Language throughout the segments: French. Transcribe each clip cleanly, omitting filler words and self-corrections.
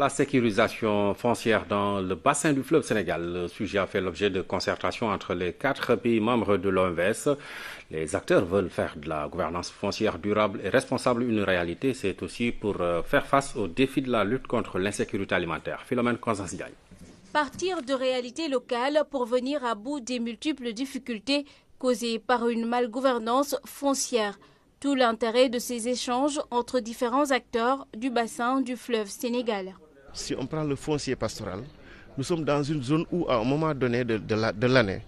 La sécurisation foncière dans le bassin du fleuve Sénégal. Le sujet a fait l'objet de concertations entre les 4 pays membres de l'OMVS. Les acteurs veulent faire de la gouvernance foncière durable et responsable une réalité. C'est aussi pour faire face aux défis de la lutte contre l'insécurité alimentaire. Philomène Constance-Diagne. Partir de réalités locales pour venir à bout des multiples difficultés causées par une malgouvernance foncière. Tout l'intérêt de ces échanges entre différents acteurs du bassin du fleuve Sénégal. Si on prend le foncier pastoral, nous sommes dans une zone où à un moment donné de l'année,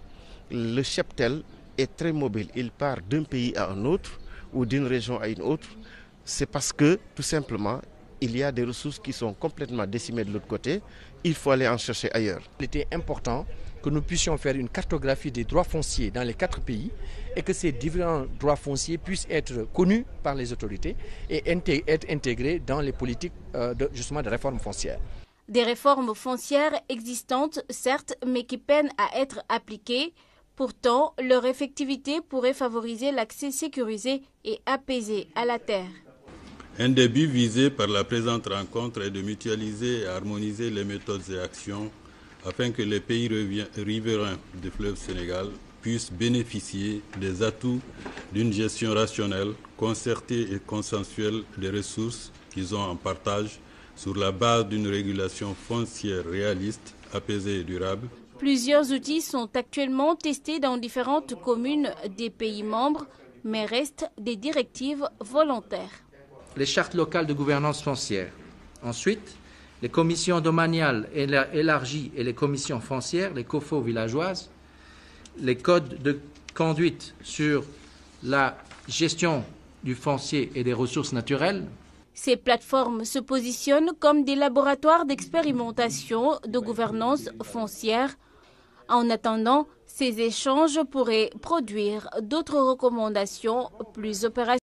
le cheptel est très mobile. Il part d'un pays à un autre ou d'une région à une autre. C'est parce que tout simplement, il y a des ressources qui sont complètement décimées de l'autre côté. Il faut aller en chercher ailleurs. Il était important que nous puissions faire une cartographie des droits fonciers dans les 4 pays et que ces différents droits fonciers puissent être connus par les autorités et être intégrés dans les politiques de réforme foncière. Des réformes foncières existantes, certes, mais qui peinent à être appliquées. Pourtant, leur effectivité pourrait favoriser l'accès sécurisé et apaisé à la terre. Un des buts visés par la présente rencontre est de mutualiser et harmoniser les méthodes et actions afin que les pays riverains du fleuve Sénégal puissent bénéficier des atouts d'une gestion rationnelle, concertée et consensuelle des ressources qu'ils ont en partage sur la base d'une régulation foncière réaliste, apaisée et durable. Plusieurs outils sont actuellement testés dans différentes communes des pays membres, mais restent des directives volontaires. Les chartes locales de gouvernance foncière. Ensuite, les commissions domaniales élargies et les commissions foncières, les COFO villageoises, les codes de conduite sur la gestion du foncier et des ressources naturelles. Ces plateformes se positionnent comme des laboratoires d'expérimentation de gouvernance foncière. En attendant, ces échanges pourraient produire d'autres recommandations plus opérationnelles.